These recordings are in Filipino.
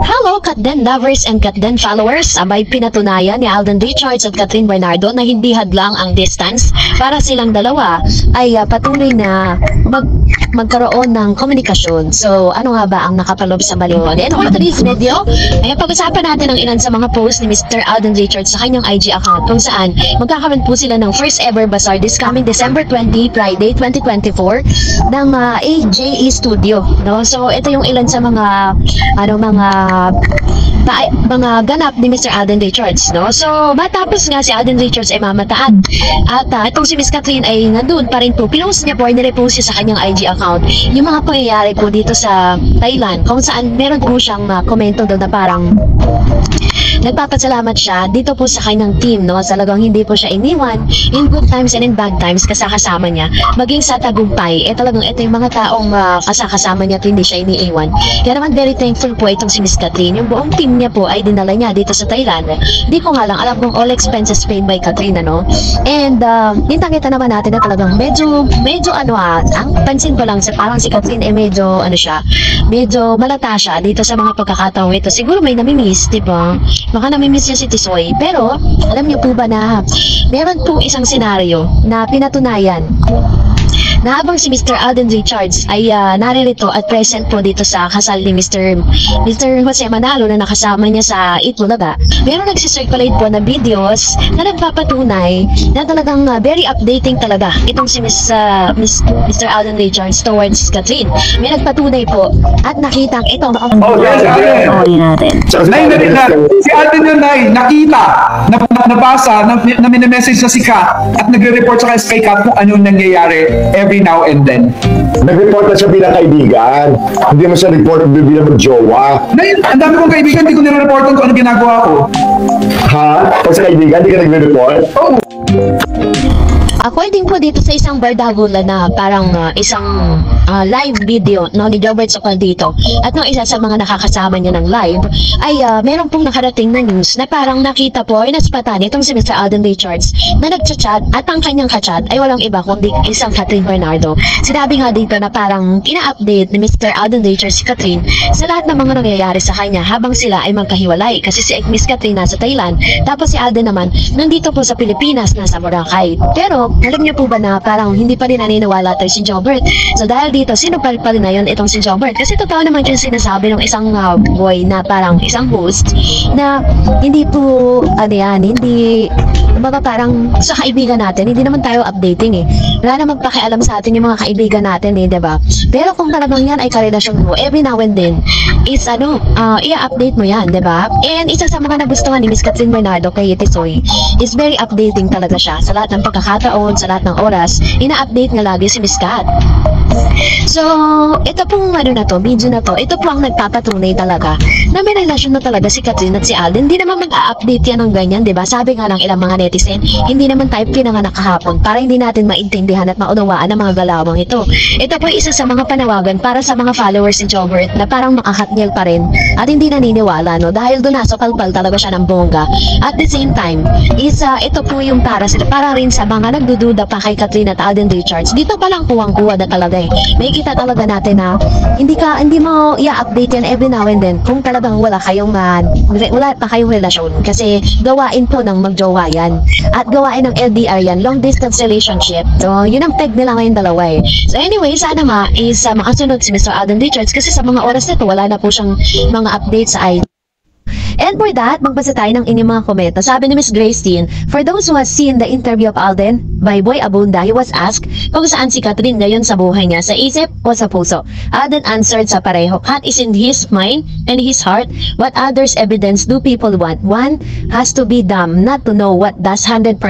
Hello, Katden lovers and Katden followers! Abay pinatunayan ni Alden Richards at Catherine Bernardo na hindi hadlang ang distance para silang dalawa ay patuloy na magkaroon ng komunikasyon. So, ano nga ba ang nakapalob sa baliwan? And for today's video, ay pag-usapan natin ang ilan sa mga posts ni Mr. Alden Richards sa kanyang IG account kung saan magkakaroon po sila ng first ever bazaar this coming December 20, Friday 2024 ng AJE Studio. No? So, ito yung ilan sa mga ganap ni Mr. Alden Richards, no? So, matapos nga si Alden Richards ay mamataan at itong si Miss Catherine ay nandun pa rin po. Pinost niya po, nirepost siya sa kanyang IG account yung mga pangyayari po dito sa Thailand kung saan meron po siyang komento doon na parang nagpapasalamat siya dito po sa kanyang team, no? Talagang hindi po siya iniwan in good times and in bad times kasama niya. Maging sa tagumpay, talagang ito yung mga taong kasama niya at hindi siya iniiwan. Kaya naman very thankful po itong si Miss Catherine. Yung buong team niya po ay dinala niya dito sa Thailand. Hindi ko nga lang alam kung all expenses paid by Catherine, no? And kita naman natin na talagang medyo ang pansin ko lang sa parang si Catherine medyo medyo malata siya dito sa mga pagkakataong ito. Siguro may namimiss, diba? Baka namimiss niya si Tisoy. Pero, alam niyo po ba na meron pong isang senaryo na pinatunayan na habang si Mr. Alden Richards ay naririto at present po dito sa kasal ni Mr. Jose Manalo na nakasama niya sa Itbulaga, meron nagsisirculate po na videos na nagpapatunay na talagang very updating talaga itong si Mr. Alden Richards towards Catherine. May nagpatunay po at nakita ito. Natin. Si Alden yun, Nay, nakita, nabasa, na minimessage na si Kat at nagre-report sa kay Kat kung anong nangyayari every now and then. Nag-report na siya bilang kaibigan. Hindi mo siya report bilang mag-jowa. Ang dami kong kaibigan, hindi ko nire-reportan kung ano ginagawa ko. Ha? Pag sa kaibigan, hindi ka nagre-report? Oo. According po dito sa isang bardagula na parang isang live video, no, ni Jobert Sokal dito at nung isa sa mga nakakasama niya ng live ay meron pong nakarating na news na parang nakita po ay naspatan itong si Mr. Alden Richards na nagchat-chat at ang kanyang kachat ay walang iba kundi isang Catherine Bernardo. Sinabi nga dito na parang ina-update ni Mr. Alden Richards si Catherine sa lahat ng mga nangyayari sa kanya habang sila ay magkahiwalay kasi si Miss Catherine nasa Thailand tapos si Alden naman nandito po sa Pilipinas nasa Boracay. Pero alam niyo po ba na parang hindi pa rin naniniwala tayo si Jobert? So dahil dito, sino pa rin na yun itong si Jobert? Kasi totoo naman yung sinasabi ng isang boy na parang isang host na hindi po, hindi parang sa kaibigan natin, hindi naman tayo updating eh. Wala namang pakialam sa atin yung mga kaibigan natin eh, diba? Pero kung talagang yan ay karelasyon mo, every now and then, is i-update mo yan, diba? And isa sa mga nagustuhan ni Miss Catherine Bernardo kay Tisoy is very updating talaga siya sa lahat ng pagkakataon, sa lahat ng oras, ina-update nga lagi si Miss Cat. So, ito pong video na to, ito po ang nagpapatunay talaga na may relasyon na talaga si Catherine at si Alden. Hindi naman mag-a-update yan ng ganyan, diba? Sabi nga ng ilang mga netizen, hindi naman tayo pinanganak kahapon para hindi natin maintindihan at maunawaan ang mga galawang ito. Ito po isa sa mga panawagan para sa mga followers ni Jobert na parang makakatnyag pa rin at hindi naniniwala, no? Dahil doon nasa palpal talaga siya ng bongga. At the same time, ito po yung para rin sa mga nagdududa pa kay Catherine at Alden Richards. Dito pa lang kuwang-kuwa na talaga eh. May kita talaga natin na hindi mo i-update yan every now and then kung talagang wala pa kayong relasyon kasi gawain po ng magjowa yan at gawain ng LDR yan, long distance relationship. So yun ang peg nila ngayon dalawa eh. So anyway, sana is makasunod si Mr. Alden Richards kasi sa mga oras na ito wala na po siyang mga updates sa IG. And for that, magbasa tayo ng inyong mga komento. Sabi ni Miss Gracetine, for those who has seen the interview of Alden by Boy Abunda, he was asked kung saan si Catherine ngayon sa buhay niya, sa isip o sa puso. Alden answered sa pareho, Cat is in his mind and his heart. What others evidence do people want? One has to be dumb not to know what does 100%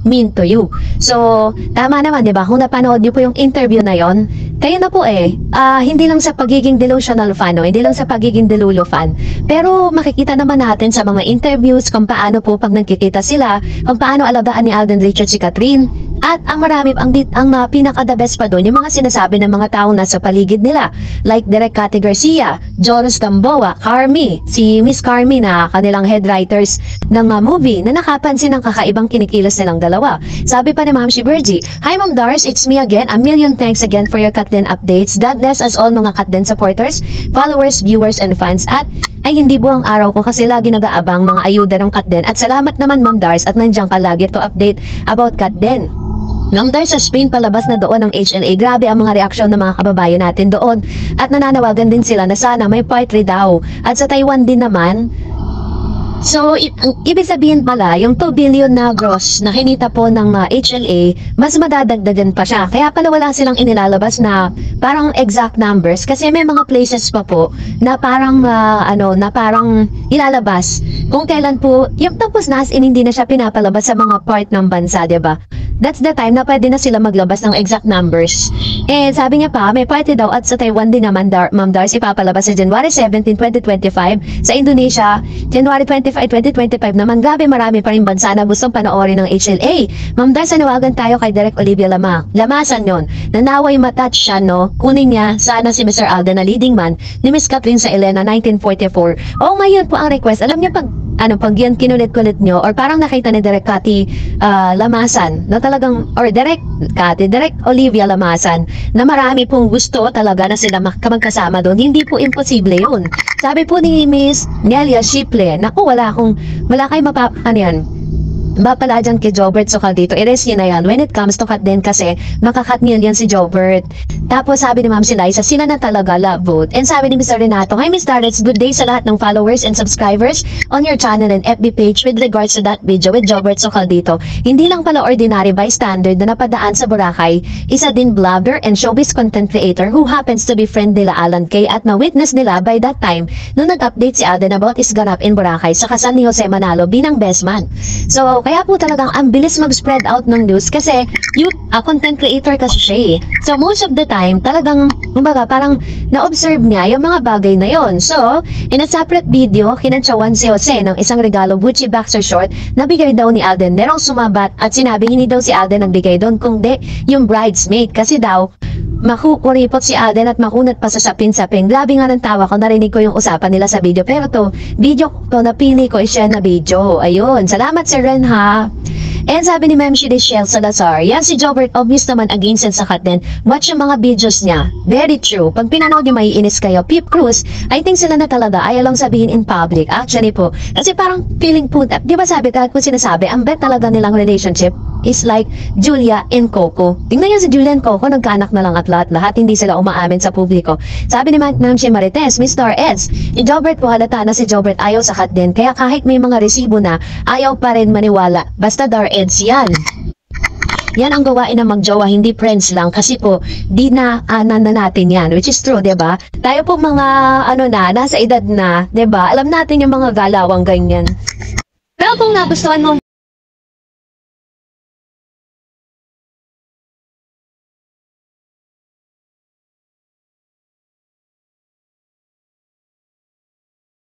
mean to you. So, tama naman, di ba? Kung napanood niyo po yung interview na yon, kayo na po eh. Hindi lang sa pagiging delusional fan, no? Hindi lang sa pagiging delulu fan. Pero makikita naman natin sa mga interviews kung paano po pag nagkikita sila, kung paano alagaan ni Alden Richards si Catherine. At ang marami, pinaka-the best pa doon, yung mga sinasabi ng mga taong nasa paligid nila. Like Direk Cathy Garcia, Jonas Gamboa, Carmi, si Miss Carmi na kanilang head writers ng movie na nakapansin ng kakaibang kinikilos nilang dalawa. Sabi pa ni Ma'am Shiberji, "Hi Ma'am Dars, it's me again. A million thanks again for your Katden updates. God bless us all mga Katden supporters, followers, viewers, and fans. At ay hindi buong araw ko kasi lagi nag-aabang mga ayuda ng Katden. At salamat naman Ma'am Dars at nandiyan ka lagi to update about Katden." Nung dahil sa Spain palabas na doon ng HLA, grabe ang mga reaksyon ng mga kababayan natin doon at nananawagan din sila na sana may part 3 daw. At sa Taiwan din naman, so, ibig sabihin pala, yung 2 billion na gross na kinita po ng HLA, mas madadagdagan pa siya. Kaya pala wala silang inilalabas na parang exact numbers kasi may mga places pa po na parang, na parang ilalabas kung kailan po, yung tapos na as in hindi na siya pinapalabas sa mga part ng bansa, diba? That's the time na pwede na sila maglabas ng exact numbers. Eh, sabi niya pa, may party daw at sa Taiwan din naman, Ma'am Dars, ipapalabas sa January 17, 2025. Sa Indonesia, January 25, 2025 naman. Grabe, marami pa rin bansa na gustong panoorin ng HLA. Ma'am Dars, nawagan tayo kay Direk Olivia Lamasan yon. Nanaway matouch siya, no? Kunin niya sana si Mr. Alden na leading man ni Miss Catherine sa Elena 1944. O ngayon po ang request. Alam niyo pag yan kinulit-kulit nyo or parang nakita ni Direk Cathy Lamasan na talagang, or Direk Olivia Lamasan na marami pong gusto talaga na sila magkasama doon. Hindi po imposible yun. Sabi po ni Miss Nelia Shiple, naku, wala kayo pala dyan kay Jobert Sokal dito. I-rest yun na yan. When it comes to Katden kasi, makakat niyan yan si Jobert. Tapos sabi ni Ma'am si Liza, sila na talaga love vote. And sabi ni Mr. Renato, "Hi Miss Darrets, good day sa lahat ng followers and subscribers on your channel and FB page with regards to that video with Jobert Sokal dito. Hindi lang pala ordinary bystander na napadaan sa Boracay, isa din vlogger and showbiz content creator who happens to be friend nila Alan Kay at na-witness nila by that time nung nag-update si Alden about his ganap in Boracay sa kasal ni Jose Manalo bilang best man." So, kaya po talagang ang bilis mag-spread out ng news kasi content creator kasi siya eh. So, most of the time, talagang, parang na-observe niya yung mga bagay na yon. So, in a separate video, kinantsawan si Jose ng isang regalo Gucci boxer short na bigay daw ni Alden. Merong sumabat at sinabi hindi daw si Alden ang bigay doon, kundi yung bridesmaid. Kasi daw, makukuripot si Alden at makunat pa sa sapin-sapin. Grabe nga ng tawa ko, narinig ko yung usapan nila sa video. Pero video ko napili ko i-share na video. Ayun, salamat Sir Ren ha. And sabi ni Ma'am Shell Salazar, yan si Jobert obvious naman against sa Katden. Watch yung mga videos niya. Very true. Pag pinanood niyo maiinis kayo. Pip Cruz, I think sila na talaga ayaw lang sabihin in public. Actually po, kasi parang feeling po, di ba sabi kahit kung sinasabi, ang bet talaga nilang relationship is like Julia and Coco. Tingnan yan si Julia and Coco, nagkaanak na lang at lahat hindi sila umaamin sa publiko. Sabi ni Ma'am Shea Marites, Mr. Eds, si Jobert po halata na si Jobert ayaw sa Katden, kaya kahit may mga resibo na, ayaw pa rin maniwala. Basta Dar Eds yan. Yan ang gawain ng magjowa, hindi friends lang kasi po di na natin yan, which is true, 'di ba? Tayo po mga nasa edad na, 'di ba? Alam natin yung mga galawang ganyan. Pero kung nagustuhan mo